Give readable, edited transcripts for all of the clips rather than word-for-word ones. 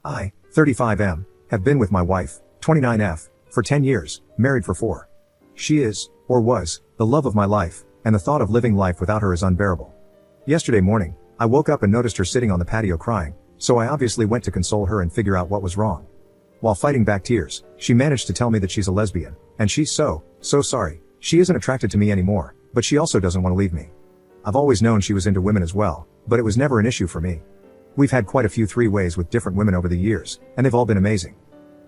I, 35M, have been with my wife, 29F, for 10 years, married for 4. She is, or was, the love of my life, and the thought of living life without her is unbearable. Yesterday morning, I woke up and noticed her sitting on the patio crying, so I obviously went to console her and figure out what was wrong. While fighting back tears, she managed to tell me that she's a lesbian, and she's so sorry. She isn't attracted to me anymore, but she also doesn't want to leave me. I've always known she was into women as well, but it was never an issue for me. We've had quite a few three-ways with different women over the years, and they've all been amazing.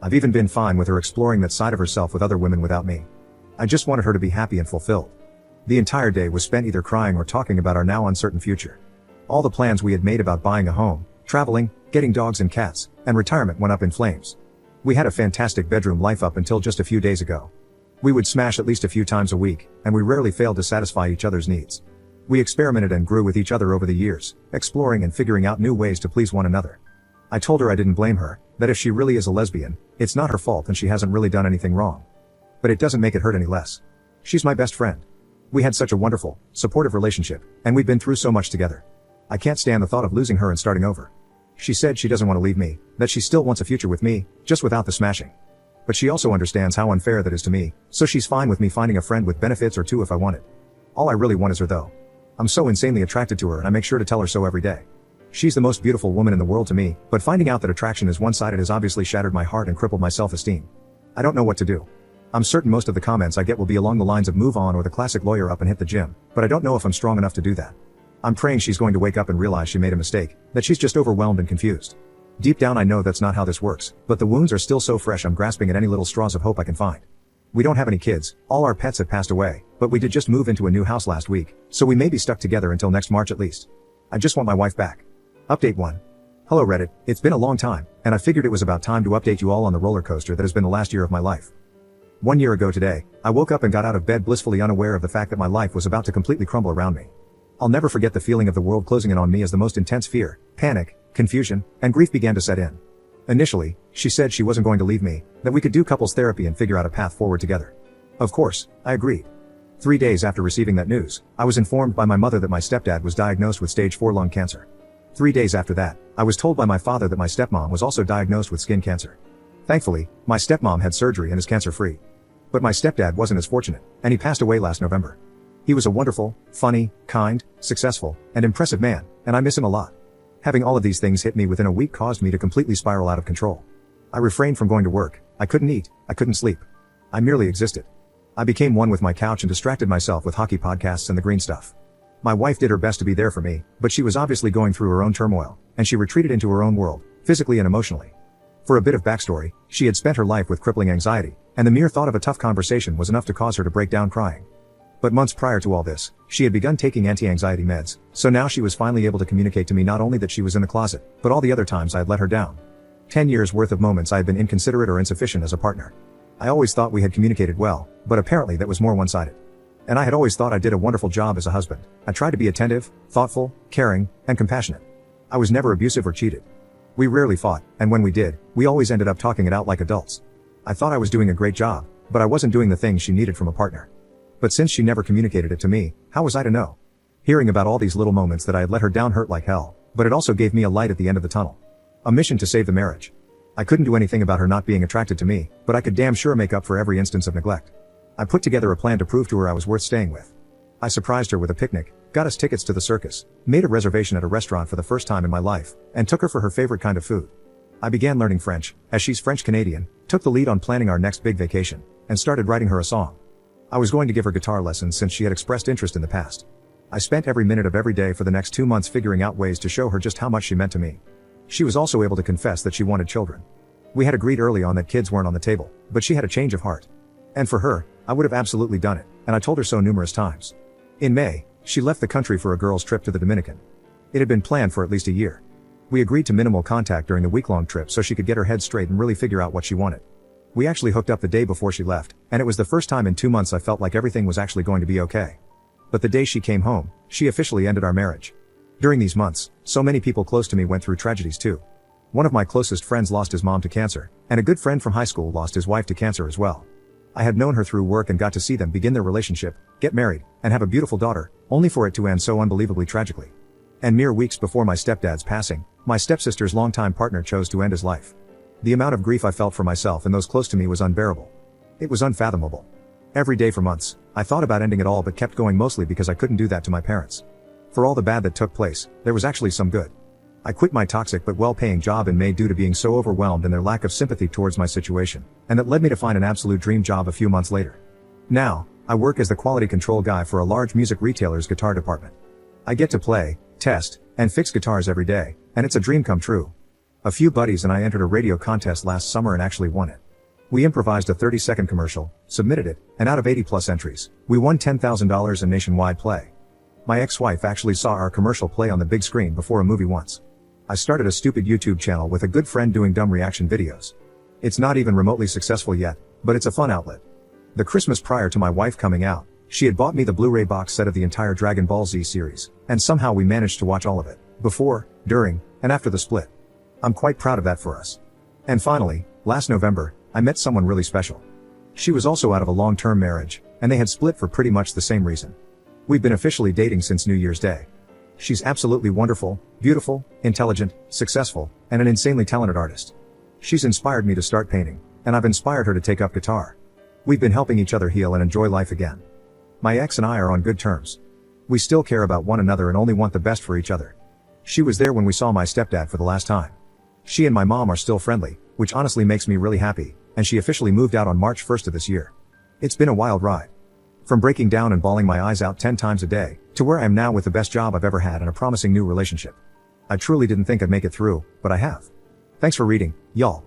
I've even been fine with her exploring that side of herself with other women without me. I just wanted her to be happy and fulfilled. The entire day was spent either crying or talking about our now uncertain future. All the plans we had made about buying a home, traveling, getting dogs and cats, and retirement went up in flames. We had a fantastic bedroom life up until just a few days ago. We would smash at least a few times a week, and we rarely failed to satisfy each other's needs. We experimented and grew with each other over the years, exploring and figuring out new ways to please one another. I told her I didn't blame her, that if she really is a lesbian, it's not her fault and she hasn't really done anything wrong. But it doesn't make it hurt any less. She's my best friend. We had such a wonderful, supportive relationship, and we've been through so much together. I can't stand the thought of losing her and starting over. She said she doesn't want to leave me, that she still wants a future with me, just without the smashing. But she also understands how unfair that is to me, so she's fine with me finding a friend with benefits or two if I want it. All I really want is her though. I'm so insanely attracted to her and I make sure to tell her so every day. She's the most beautiful woman in the world to me, but finding out that attraction is one-sided has obviously shattered my heart and crippled my self-esteem. I don't know what to do. I'm certain most of the comments I get will be along the lines of move on or the classic lawyer up and hit the gym, but I don't know if I'm strong enough to do that. I'm praying she's going to wake up and realize she made a mistake, that she's just overwhelmed and confused. Deep down I know that's not how this works, but the wounds are still so fresh I'm grasping at any little straws of hope I can find. We don't have any kids, all our pets have passed away, but we did just move into a new house last week, so we may be stuck together until next March at least. I just want my wife back. Update 1. Hello Reddit, it's been a long time, and I figured it was about time to update you all on the roller coaster that has been the last year of my life. 1 year ago today, I woke up and got out of bed blissfully unaware of the fact that my life was about to completely crumble around me. I'll never forget the feeling of the world closing in on me as the most intense fear, panic, confusion, and grief began to set in. Initially, she said she wasn't going to leave me, that we could do couples therapy and figure out a path forward together. Of course, I agreed. 3 days after receiving that news, I was informed by my mother that my stepdad was diagnosed with stage 4 lung cancer. 3 days after that, I was told by my father that my stepmom was also diagnosed with skin cancer. Thankfully, my stepmom had surgery and is cancer-free. But my stepdad wasn't as fortunate, and he passed away last November. He was a wonderful, funny, kind, successful, and impressive man, and I miss him a lot. Having all of these things hit me within a week caused me to completely spiral out of control. I refrained from going to work, I couldn't eat, I couldn't sleep. I merely existed. I became one with my couch and distracted myself with hockey podcasts and the green stuff. My wife did her best to be there for me, but she was obviously going through her own turmoil, and she retreated into her own world, physically and emotionally. For a bit of backstory, she had spent her life with crippling anxiety, and the mere thought of a tough conversation was enough to cause her to break down crying. But months prior to all this, she had begun taking anti-anxiety meds, so now she was finally able to communicate to me not only that she was in the closet, but all the other times I had let her down. 10 years worth of moments I had been inconsiderate or insufficient as a partner. I always thought we had communicated well, but apparently that was more one-sided. And I had always thought I did a wonderful job as a husband. I tried to be attentive, thoughtful, caring, and compassionate. I was never abusive or cheated. We rarely fought, and when we did, we always ended up talking it out like adults. I thought I was doing a great job, but I wasn't doing the things she needed from a partner. But since she never communicated it to me, how was I to know? Hearing about all these little moments that I had let her down hurt like hell, but it also gave me a light at the end of the tunnel. A mission to save the marriage. I couldn't do anything about her not being attracted to me, but I could damn sure make up for every instance of neglect. I put together a plan to prove to her I was worth staying with. I surprised her with a picnic, got us tickets to the circus, made a reservation at a restaurant for the first time in my life, and took her for her favorite kind of food. I began learning French, as she's French-Canadian, took the lead on planning our next big vacation, and started writing her a song. I was going to give her guitar lessons since she had expressed interest in the past. I spent every minute of every day for the next 2 months figuring out ways to show her just how much she meant to me. She was also able to confess that she wanted children. We had agreed early on that kids weren't on the table, but she had a change of heart. And for her, I would have absolutely done it, and I told her so numerous times. In May, she left the country for a girls' trip to the Dominican. It had been planned for at least a year. We agreed to minimal contact during the week-long trip so she could get her head straight and really figure out what she wanted. We actually hooked up the day before she left, and it was the first time in 2 months I felt like everything was actually going to be okay. But the day she came home, she officially ended our marriage. During these months, so many people close to me went through tragedies too. One of my closest friends lost his mom to cancer, and a good friend from high school lost his wife to cancer as well. I had known her through work and got to see them begin their relationship, get married, and have a beautiful daughter, only for it to end so unbelievably tragically. And mere weeks before my stepdad's passing, my stepsister's longtime partner chose to end his life. The amount of grief I felt for myself and those close to me was unbearable. It was unfathomable. Every day for months, I thought about ending it all but kept going, mostly because I couldn't do that to my parents. For all the bad that took place, there was actually some good. I quit my toxic but well-paying job in May due to being so overwhelmed and their lack of sympathy towards my situation, and that led me to find an absolute dream job a few months later. Now, I work as the quality control guy for a large music retailer's guitar department. I get to play, test, and fix guitars every day, and it's a dream come true. A few buddies and I entered a radio contest last summer and actually won it. We improvised a 30-second commercial, submitted it, and out of 80+ entries, we won $10,000 in nationwide play. My ex-wife actually saw our commercial play on the big screen before a movie once. I started a stupid YouTube channel with a good friend doing dumb reaction videos. It's not even remotely successful yet, but it's a fun outlet. The Christmas prior to my wife coming out, she had bought me the Blu-ray box set of the entire Dragon Ball Z series, and somehow we managed to watch all of it, before, during, and after the split. I'm quite proud of that for us. And finally, last November, I met someone really special. She was also out of a long-term marriage, and they had split for pretty much the same reason. We've been officially dating since New Year's Day. She's absolutely wonderful, beautiful, intelligent, successful, and an insanely talented artist. She's inspired me to start painting, and I've inspired her to take up guitar. We've been helping each other heal and enjoy life again. My ex and I are on good terms. We still care about one another and only want the best for each other. She was there when we saw my stepdad for the last time. She and my mom are still friendly, which honestly makes me really happy, and she officially moved out on March 1st of this year. It's been a wild ride. From breaking down and bawling my eyes out 10 times a day, to where I am now with the best job I've ever had and a promising new relationship. I truly didn't think I'd make it through, but I have. Thanks for reading, y'all.